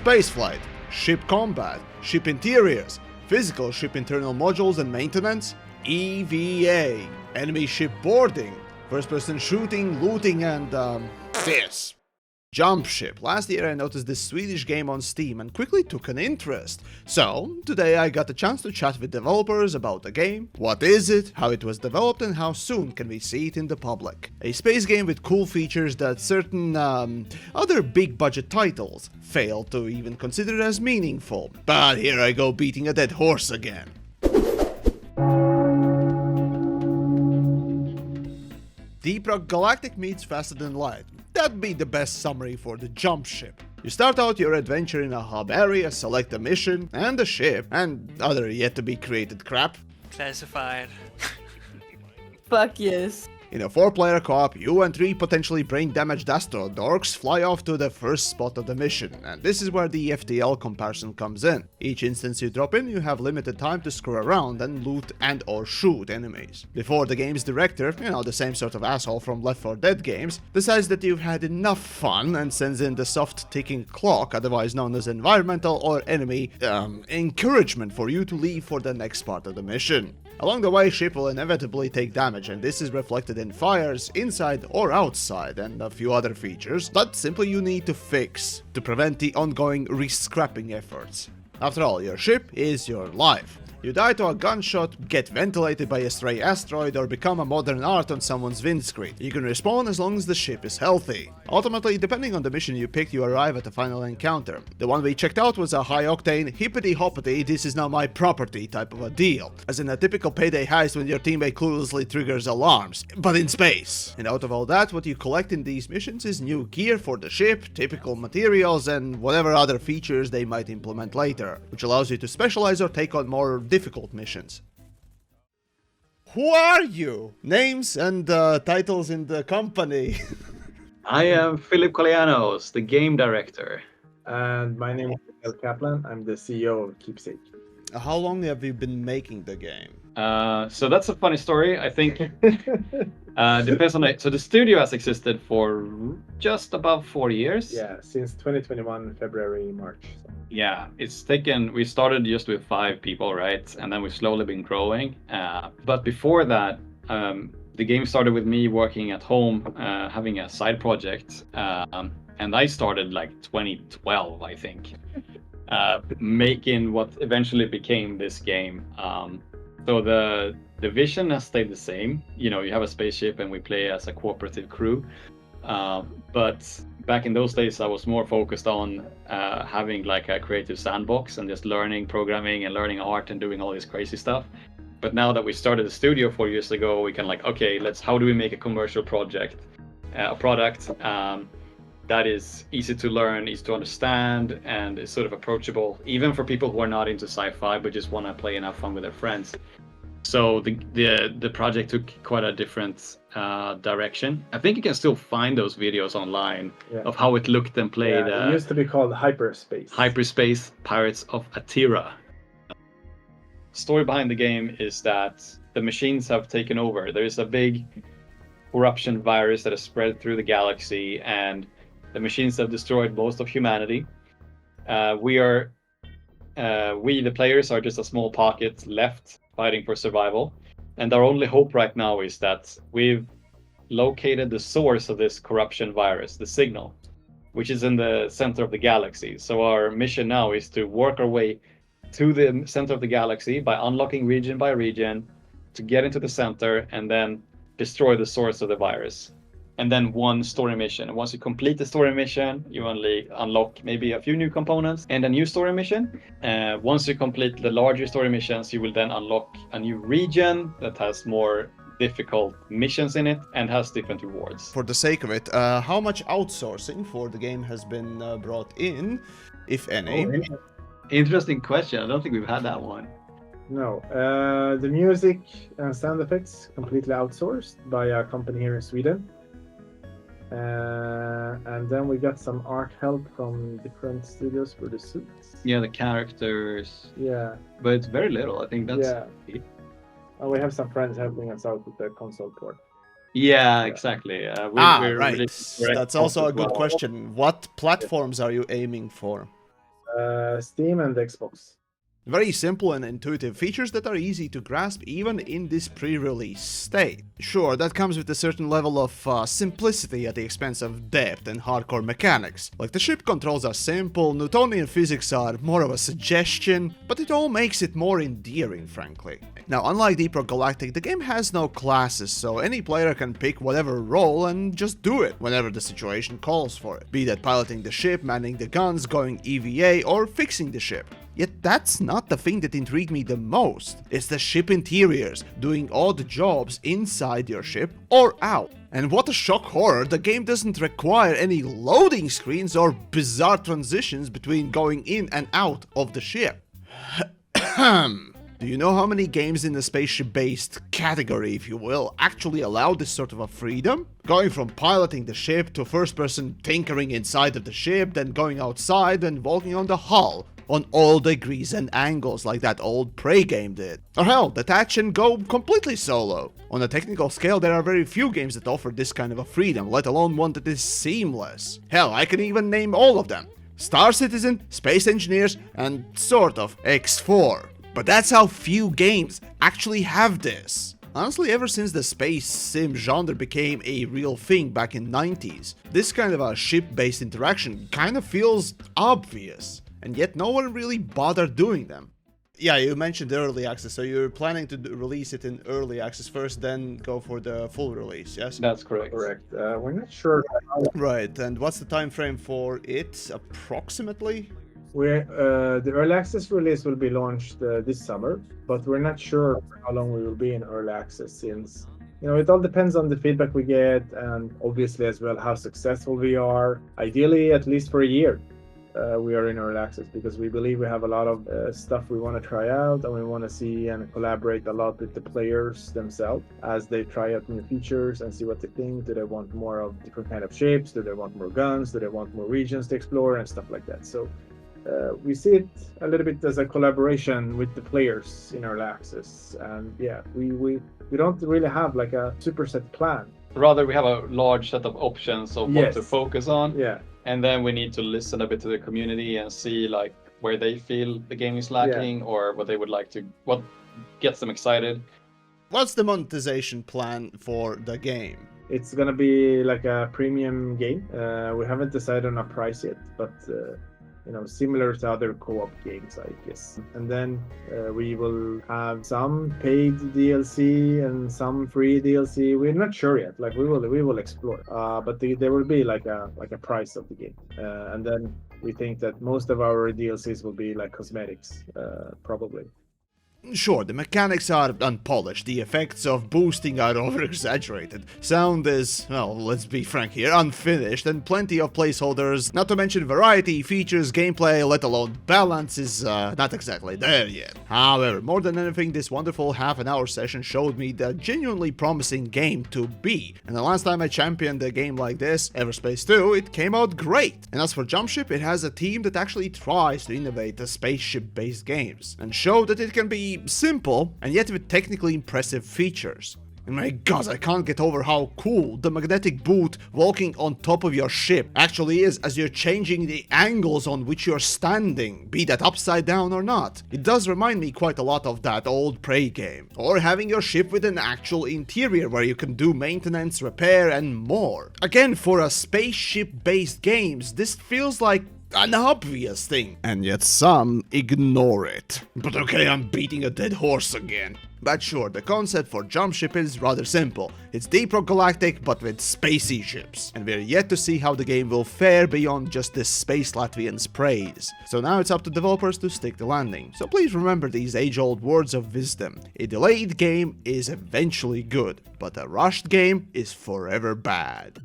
spaceflight, ship combat, ship interiors, physical ship internal modules and maintenance, EVA, enemy ship boarding, first-person shooting, looting, and this. Jump Ship. Last year I noticed this Swedish game on Steam and quickly took an interest. So, today I got a chance to chat with developers about the game, what is it, how it was developed, and how soon can we see it in the public. A space game with cool features that certain other big budget titles fail to even consider as meaningful. But here I go beating a dead horse again. Deep Rock Galactic meets Faster Than Light. That'd be the best summary for the Jump Ship. You start out your adventure in a hub area, select a mission, and a ship, and other yet-to-be-created crap. Classified. Fuck yes. In a 4-player co-op, you and 3 potentially brain-damaged asteroid dorks fly off to the first spot of the mission, and this is where the FTL comparison comes in. Each instance you drop in, you have limited time to screw around and loot and or shoot enemies. Before the game's director, the same sort of asshole from Left 4 Dead games, decides that you've had enough fun and sends in the soft ticking clock, otherwise known as environmental or enemy encouragement for you to leave for the next part of the mission. Along the way, ship will inevitably take damage, and this is reflected in fires inside or outside, and a few other features that simply you need to fix to prevent the ongoing re-scrapping efforts. After all, your ship is your life. You die to a gunshot, get ventilated by a stray asteroid, or become a modern art on someone's windscreen. You can respawn as long as the ship is healthy. Ultimately, depending on the mission you picked, you arrive at the final encounter. The one we checked out was a high-octane, hippity-hoppity, this is now my property type of a deal. As in a typical payday heist when your teammate cluelessly triggers alarms, but in space. And out of all that, what you collect in these missions is new gear for the ship, typical materials, and whatever other features they might implement later, which allows you to specialize or take on more difficult missions. Who are you? Names and titles in the company. I am Philip Kolianos, the game director. And my name is El Kaplan. I'm the CEO of Keepsake. How long have you been making the game? So that's a funny story. I think depends on it. So the studio has existed for just about 4 years. Yeah, since 2021, February, March. So. Yeah, it's taken. We started just with 5 people, right? And then we've slowly been growing. But before that, the game started with me working at home, having a side project. And I started like 2012, I think, making what eventually became this game. So the vision has stayed the same. You have a spaceship and we play as a cooperative crew. But back in those days, I was more focused on having like a creative sandbox and just learning programming and learning art and doing all this crazy stuff. But now that we started the studio 4 years ago, we can okay, how do we make a commercial product that is easy to learn, easy to understand, and is sort of approachable, even for people who are not into sci-fi but just want to play and have fun with their friends. So the project took quite a different direction. I think you can still find those videos online of how it looked and played. It used to be called Hyperspace. Hyperspace Pirates of Atira. Story behind the game is that the machines have taken over. There is a big corruption virus that has spread through the galaxy, and the machines have destroyed most of humanity. We, the players, are just a small pocket left fighting for survival. And our only hope right now is that we've located the source of this corruption virus, the signal, which is in the center of the galaxy. So our mission now is to work our way to the center of the galaxy by unlocking region by region to get into the center and then destroy the source of the virus. And then one story mission. And once you complete the story mission, you only unlock maybe a few new components and a new story mission. Once you complete the larger story missions, you will then unlock a new region that has more difficult missions in it and has different rewards. For the sake of it, how much outsourcing for the game has been brought in, if any? Interesting question. I don't think we've had that one. No. The music and sound effects completely outsourced by a company here in Sweden. And then we got some art help from different studios for the suits. Yeah, the characters. Yeah. But it's very little. I think that's... Yeah. And we have some friends helping us out with the console port. Yeah, exactly. Right. That's also a good question. What platforms are you aiming for? Steam and Xbox. Very simple and intuitive features that are easy to grasp even in this pre-release state. Sure, that comes with a certain level of simplicity at the expense of depth and hardcore mechanics. Like the ship controls are simple, Newtonian physics are more of a suggestion, but it all makes it more endearing, frankly. Now, unlike Deep Rock Galactic, the game has no classes, so any player can pick whatever role and just do it whenever the situation calls for it. Be that piloting the ship, manning the guns, going EVA, or fixing the ship. Yet that's not the thing that intrigued me the most. It's the ship interiors, doing odd jobs inside your ship or out. And what a shock horror, the game doesn't require any loading screens or bizarre transitions between going in and out of the ship. Do you know how many games in the spaceship-based category, if you will, actually allow this sort of a freedom? Going from piloting the ship to first-person tinkering inside of the ship, then going outside and walking on the hull, on all degrees and angles like that old Prey game did. Or hell, detach and go completely solo. On a technical scale, there are very few games that offer this kind of a freedom, let alone one that is seamless. Hell, I can even name all of them. Star Citizen, Space Engineers, and sort of X4. But that's how few games actually have this. Honestly, ever since the space sim genre became a real thing back in 90s, this kind of a ship-based interaction kind of feels obvious. And yet no one really bothered doing them. Yeah, you mentioned early access, so you're planning to release it in early access first, then go for the full release, yes? That's correct. Correct. We're not sure. Right, and what's the time frame for it, approximately? The early access release will be launched this summer, but we're not sure how long we will be in early access since, it all depends on the feedback we get and obviously as well how successful we are. Ideally, at least for a year. We are in early access because we believe we have a lot of stuff we want to try out and we want to see and collaborate a lot with the players themselves as they try out new features and see what they think. Do they want more of different kind of shapes? Do they want more guns? Do they want more regions to explore and stuff like that? So we see it a little bit as a collaboration with the players in early access. And yeah, we don't really have like a super set plan. Rather, we have a large set of options of what to focus on. Yeah. And then we need to listen a bit to the community and see like where they feel the game is lacking or what they would like to, what gets them excited. What's the monetization plan for the game? It's gonna be like a premium game. We haven't decided on a price yet, but similar to other co-op games, I guess. And then we will have some paid DLC and some free DLC. We're not sure yet. Like we will explore. But there will be like a price of the game. And then we think that most of our DLCs will be like cosmetics, probably. Sure, the mechanics are unpolished, the effects of boosting are over-exaggerated, sound is, well, let's be frank here, unfinished, and plenty of placeholders, not to mention variety, features, gameplay, let alone balance is not exactly there yet. However, more than anything, this wonderful half-an-hour session showed me the genuinely promising game to be, and the last time I championed a game like this, Everspace 2, it came out great. And as for Jumpship, it has a team that actually tries to innovate the spaceship-based games, and show that it can be simple and yet with technically impressive features. And my god, I can't get over how cool the magnetic boot walking on top of your ship actually is as you're changing the angles on which you're standing, be that upside down or not. It does remind me quite a lot of that old Prey game. Or having your ship with an actual interior where you can do maintenance, repair and more. Again, for a spaceship-based games, this feels like an obvious thing, and yet some ignore it. But okay, I'm beating a dead horse again. But sure, the concept for Jumpship is rather simple. It's Deep Rock Galactic, but with spacey ships. And we're yet to see how the game will fare beyond just this Space Latvians praise. So now it's up to developers to stick the landing. So please remember these age-old words of wisdom. A delayed game is eventually good, but a rushed game is forever bad.